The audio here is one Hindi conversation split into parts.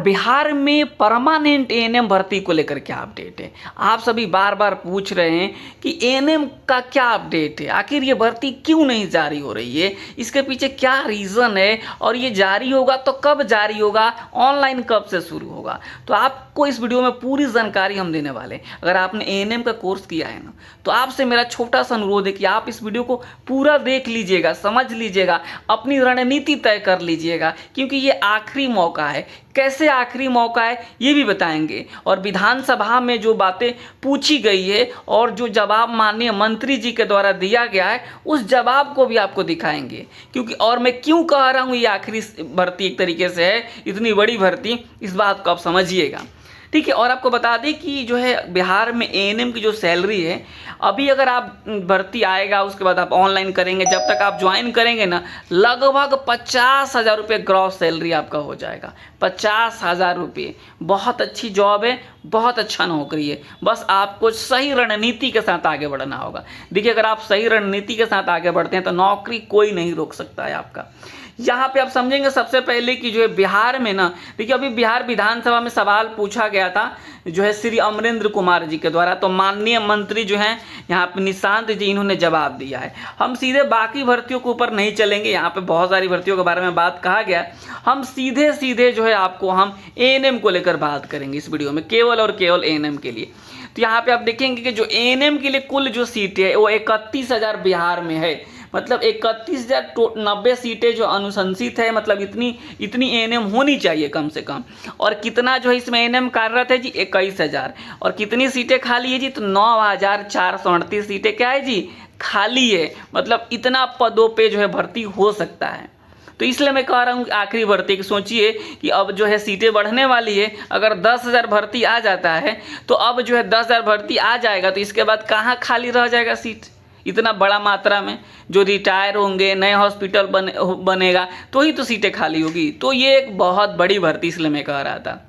बिहार में परमानेंट एएनएम भर्ती को लेकर क्या अपडेट है। आप सभी बार बार पूछ रहे हैं कि एएनएम का क्या अपडेट है, आखिर ये भर्ती क्यों नहीं जारी हो रही है, इसके पीछे क्या रीज़न है और ये जारी होगा तो कब जारी होगा, ऑनलाइन कब से शुरू होगा। तो आपको इस वीडियो में पूरी जानकारी हम देने वाले हैं। अगर आपने एएनएम का कोर्स किया है ना, तो आपसे मेरा छोटा सा अनुरोध है कि आप इस वीडियो को पूरा देख लीजिएगा, समझ लीजिएगा, अपनी रणनीति तय कर लीजिएगा, क्योंकि ये आखिरी मौका है। कैसे आखिरी मौका है ये भी बताएंगे, और विधानसभा में जो बातें पूछी गई है और जो जवाब माननीय मंत्री जी के द्वारा दिया गया है उस जवाब को भी आपको दिखाएंगे। क्योंकि और मैं क्यों कह रहा हूँ ये आखिरी भर्ती एक तरीके से है, इतनी बड़ी भर्ती, इस बात को आप समझिएगा, ठीक है। और आपको बता दें कि जो है बिहार में एएनएम की जो सैलरी है, अभी अगर आप भर्ती आएगा उसके बाद आप ऑनलाइन करेंगे, जब तक आप ज्वाइन करेंगे ना, लगभग 50,000 रुपये ग्रॉस सैलरी आपका हो जाएगा। 50,000 रुपये, बहुत अच्छी जॉब है, बहुत अच्छा नौकरी है। बस आपको सही रणनीति के साथ आगे बढ़ना होगा। देखिए, अगर आप सही रणनीति के साथ आगे बढ़ते हैं तो नौकरी कोई नहीं रोक सकता है आपका। यहाँ पे आप समझेंगे सबसे पहले कि जो है बिहार में ना, देखिए अभी बिहार विधानसभा में सवाल पूछा गया था जो है श्री अमरेंद्र कुमार जी के द्वारा, तो माननीय मंत्री जो हैं यहाँ पे निशांत जी, इन्होंने जवाब दिया है। हम सीधे बाकी भर्तियों के ऊपर नहीं चलेंगे, यहाँ पे बहुत सारी भर्तियों के बारे में बात कहा गया। हम सीधे सीधे जो है आपको हम एएनएम को लेकर बात करेंगे इस वीडियो में, केवल और केवल एएनएम के लिए। तो यहाँ पे आप देखेंगे कि जो एएनएम के लिए कुल जो सीटें है वो 31,000 बिहार में है। मतलब 31,090 सीटें जो अनुशंसित है, मतलब इतनी एएनएम होनी चाहिए कम से कम। और कितना जो है इसमें एएनएम कार्यरत है जी, 21,000। और कितनी सीटें खाली है जी, तो 9,438 सीटें क्या है जी, खाली है। मतलब इतना पदों पे जो है भर्ती हो सकता है। तो इसलिए मैं कह रहा हूँ कि आखिरी भर्ती की सोचिए कि अब जो है सीटें बढ़ने वाली है। अगर 10,000 भर्ती आ जाता है तो अब जो है 10,000 भर्ती आ जाएगा तो इसके बाद कहाँ खाली रह जाएगा सीट, इतना बड़ा मात्रा में। जो रिटायर होंगे, नए हॉस्पिटल बनेगा तो ही तो सीटें खाली होगी। तो ये एक बहुत बड़ी भर्ती, इसलिए मैं कह रहा था।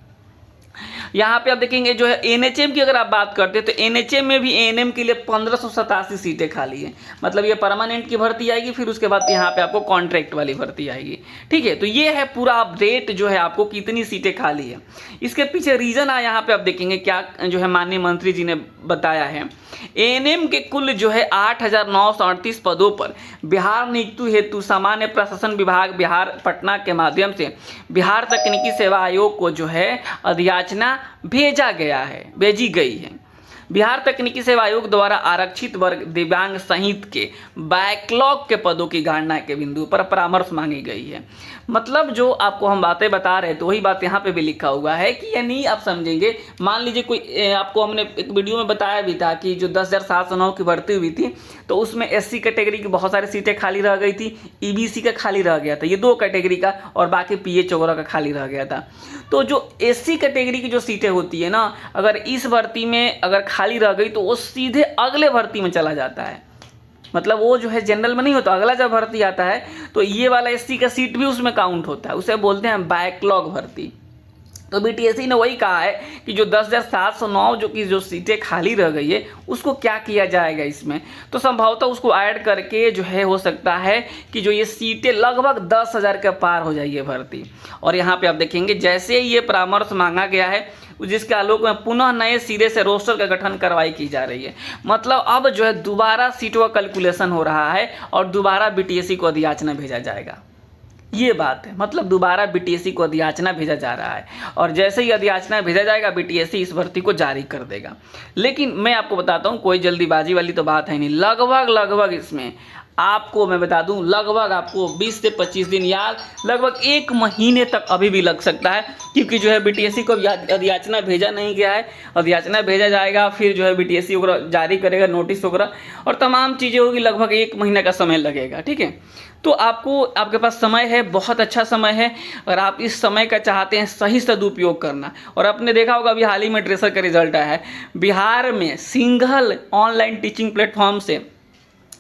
यहाँ पे आप देखेंगे जो है एनएचएम की अगर आप बात करते हैं तो एनएचएम में भी एएनएम के लिए 1587 सीटें खाली हैं। मतलब ये परमानेंट की भर्ती आएगी, फिर उसके बाद यहाँ पे आपको कॉन्ट्रैक्ट वाली भर्ती आएगी, ठीक है। तो ये है पूरा अपडेट जो है आपको कितनी सीटें खाली है। इसके पीछे रीज़न यहाँ पे आप देखेंगे क्या जो है माननीय मंत्री जी ने बताया है। एएनएम के कुल जो है 8,938 पदों पर बिहार नियुक्ति हेतु सामान्य प्रशासन विभाग बिहार पटना के माध्यम से बिहार तकनीकी सेवा आयोग को जो है अधियाचना भेजी गई है। बिहार तकनीकी सेवा आयोग द्वारा आरक्षित वर्ग दिव्यांग सहित के बैकलॉग के पदों की गणना के बिंदु पर परामर्श मांगी गई है। मतलब जो आपको हम बातें बता रहे हैं तो वही बात यहाँ पे भी लिखा हुआ है कि यानी आप समझेंगे, मान लीजिए कोई आपको हमने एक वीडियो में बताया भी था कि जो 10,709 की भर्ती हुई थी तो उसमें एससी कैटेगरी की बहुत सारी सीटें खाली रह गई थी, ईबीसी का खाली रह गया था, ये 2 कैटेगरी का, और बाकी पीएच वगैरह का खाली रह गया था। तो जो एससी कैटेगरी की जो सीटें होती है ना, अगर इस भर्ती में अगर खाली रह गई तो वो सीधे अगले भर्ती में चला जाता है। मतलब वो जो है जनरल में नहीं होता, अगला जब भर्ती आता है तो ये वाला एससी का सीट भी उसमें काउंट होता है, उसे बोलते हैं बैकलॉग भर्ती। तो बीटीएससी ने वही कहा है कि जो 10,709 जो सीटें खाली रह गई है उसको क्या किया जाएगा इसमें, तो संभवतः उसको ऐड करके जो है हो सकता है कि जो ये सीटें लगभग 10,000 के पार हो जाएगी भर्ती। और यहाँ पे आप देखेंगे जैसे ये परामर्श मांगा गया है जिसके आलोक में पुनः नए सिरे से रोस्टर का गठन कार्रवाई की जा रही है। मतलब अब जो है दोबारा सीटों का कैलकुलेशन हो रहा है और दोबारा बीटीएससी को अधियाचना भेजा जाएगा, ये बात है। मतलब दोबारा बीटीएससी को अधियाचना भेजा जा रहा है और जैसे ही अधियाचना भेजा जाएगा बीटीएससी इस भर्ती को जारी कर देगा। लेकिन मैं आपको बताता हूँ कोई जल्दीबाजी वाली तो बात है नहीं। लगभग इसमें आपको मैं बता दूं लगभग आपको 20 से 25 दिन या लगभग 1 महीने तक अभी भी लग सकता है, क्योंकि जो है बीटीएससी को अधियाचना भेजा नहीं गया है। अधियाचना भेजा जाएगा, फिर जो है बीटीएससी वगैरह जारी करेगा नोटिस वगैरह और तमाम चीज़ें होगी, लगभग 1 महीने का समय लगेगा, ठीक है। तो आपके पास समय है, बहुत अच्छा समय है। अगर आप इस समय का चाहते हैं सही सदुपयोग करना, और आपने देखा होगा अभी हाल ही में ट्रेसर का रिजल्ट आया है, बिहार में सिंगल ऑनलाइन टीचिंग प्लेटफॉर्म से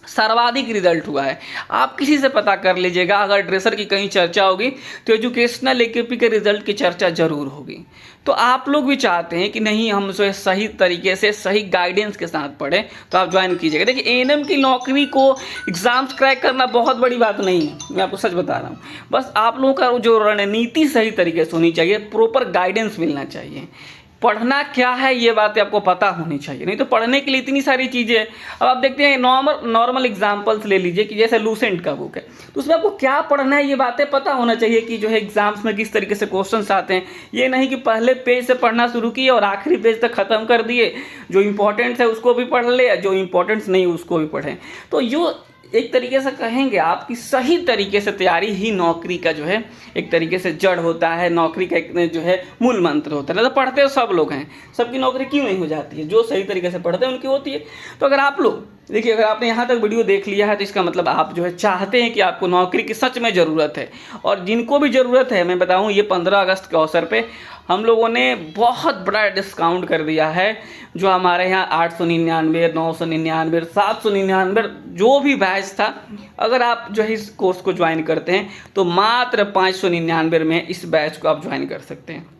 सर्वाधिक रिजल्ट हुआ है। आप किसी से पता कर लीजिएगा, अगर ड्रेसर की कहीं चर्चा होगी तो एजुकेशनल एकेपी के रिजल्ट की चर्चा जरूर होगी। तो आप लोग भी चाहते हैं कि नहीं हम जो है सही तरीके से सही गाइडेंस के साथ पढ़ें, तो आप ज्वाइन कीजिएगा। देखिए एएनएम की नौकरी को एग्जाम्स क्रैक करना बहुत बड़ी बात नहीं है, मैं आपको सच बता रहा हूँ। बस आप लोगों का जो रणनीति सही तरीके से होनी चाहिए, प्रॉपर गाइडेंस मिलना चाहिए। पढ़ना क्या है ये बातें आपको पता होनी चाहिए, नहीं तो पढ़ने के लिए इतनी सारी चीज़ें। अब आप देखते हैं नॉर्मल एग्जांपल्स ले लीजिए कि जैसे लूसेंट का बुक है, तो उसमें आपको क्या पढ़ना है ये बातें पता होना चाहिए कि जो है एग्जाम्स में किस तरीके से क्वेश्चंस आते हैं। ये नहीं कि पहले पेज से पढ़ना शुरू किए और आखिरी पेज तक ख़त्म कर दिए, जो इंपॉर्टेंट्स है उसको भी पढ़ ले, जो इंपॉर्टेंट्स नहीं उसको भी पढ़ें। तो जो एक तरीके से कहेंगे आपकी सही तरीके से तैयारी ही नौकरी का जो है एक तरीके से जड़ होता है, नौकरी का एक जो है मूल मंत्र होता है। तो पढ़ते हो सब लोग हैं, सबकी नौकरी क्यों नहीं हो जाती है? जो सही तरीके से पढ़ते हैं उनकी होती है। तो अगर आप लोग देखिए, अगर आपने यहाँ तक वीडियो देख लिया है तो इसका मतलब आप जो है चाहते हैं कि आपको नौकरी की सच में ज़रूरत है। और जिनको भी ज़रूरत है, मैं बताऊँ ये 15 अगस्त के अवसर पे हम लोगों ने बहुत बड़ा डिस्काउंट कर दिया है। जो हमारे यहाँ 899, 999, 799 जो भी बैच था, अगर आप जो है इस कोर्स को ज्वाइन करते हैं तो मात्र 599 में इस बैच को आप ज्वाइन कर सकते हैं।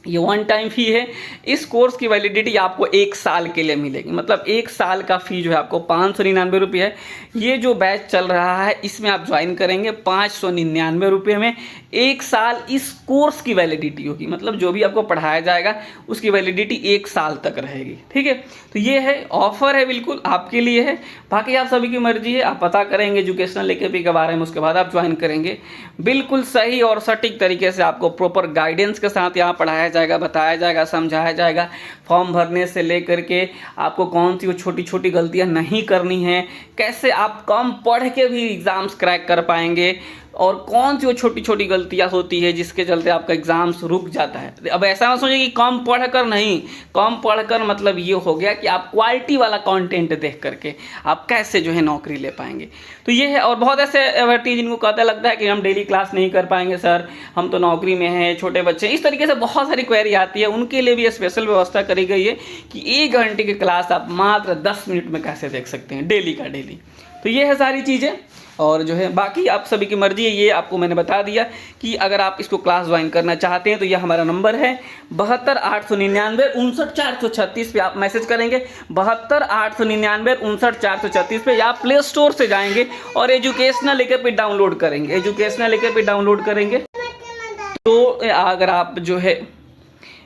ये वन टाइम फी है। इस कोर्स की वैलिडिटी आपको 1 साल के लिए मिलेगी, मतलब 1 साल का फ़ी जो है आपको 599 रुपये है। ये जो बैच चल रहा है इसमें आप ज्वाइन करेंगे 599 रुपये में। 1 साल इस कोर्स की वैलिडिटी होगी, मतलब जो भी आपको पढ़ाया जाएगा उसकी वैलिडिटी 1 साल तक रहेगी। ठीक है, तो ये है ऑफर है, बिल्कुल आपके लिए है। बाकी आप सभी की मर्जी है, आप पता करेंगे एजुकेशनल एकेपी के बारे में, उसके बाद आप ज्वाइन करेंगे। बिल्कुल सही और सटीक तरीके से आपको प्रॉपर गाइडेंस के साथ यहाँ पढ़ाया जाएगा, बताया जाएगा, समझाया जाएगा। फॉर्म भरने से लेकर के आपको कौन सी वो छोटी छोटी गलतियाँ नहीं करनी है, कैसे आप कम पढ़ के भी एग्ज़ाम्स क्रैक कर पाएंगे, और कौन सी वो छोटी छोटी गलतियाँ होती है जिसके चलते आपका एग्ज़ाम्स रुक जाता है। अब ऐसा मत सोचिए कि कम पढ़कर नहीं, कम पढ़कर मतलब ये हो गया कि आप क्वालिटी वाला कंटेंट देख करके आप कैसे जो है नौकरी ले पाएंगे। तो ये है। और बहुत ऐसे अभ्यर्थी जिनको कहता लगता है कि हम डेली क्लास नहीं कर पाएंगे सर, हम तो नौकरी में हैं, छोटे बच्चे, इस तरीके से बहुत सारी क्वेरी आती है। उनके लिए भी स्पेशल व्यवस्था करी गई है कि 1 घंटे की क्लास आप मात्र 10 मिनट में कैसे देख सकते हैं, डेली का डेली। तो ये है सारी चीज़ें। और जो है बाकी आप सभी की मर्जी है, ये आपको मैंने बता दिया कि अगर आप इसको क्लास ज्वाइन करना चाहते हैं तो यह हमारा नंबर है 72 899 59 436 पे आप मैसेज करेंगे। 72 899 59 436 पे, या प्ले स्टोर से जाएंगे और एजुकेशनल एकेपी डाउनलोड करेंगे। एजुकेशनल एकेपी डाउनलोड करेंगे तो अगर आप जो है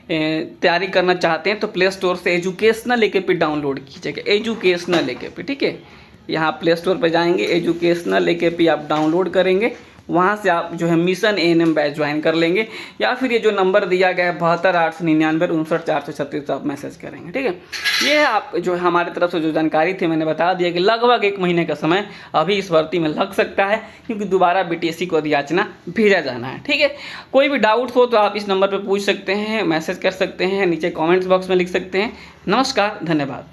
तैयारी करना चाहते हैं तो प्ले स्टोर से एजुकेशनल एकेपी डाउनलोड कीजिएगा। एजुकेशनल एकेपी, ठीक है, यहाँ प्ले स्टोर पर जाएंगे, एजुकेशनल एकेपी आप डाउनलोड करेंगे, वहाँ से आप जो है मिशन एएनएम बैच ज्वाइन कर लेंगे। या फिर ये जो नंबर दिया गया है 72 899 59 436 आप मैसेज करेंगे। ठीक है, ये है आप जो है हमारी तरफ से जो जानकारी थी मैंने बता दिया कि लगभग 1 महीने का समय अभी इस भर्ती में लग सकता है, क्योंकि दोबारा बीटीएससी को याचना भेजा जाना है। ठीक है, कोई भी डाउट हो तो आप इस नंबर पर पूछ सकते हैं, मैसेज कर सकते हैं, नीचे कॉमेंट्स बॉक्स में लिख सकते हैं। नमस्कार, धन्यवाद।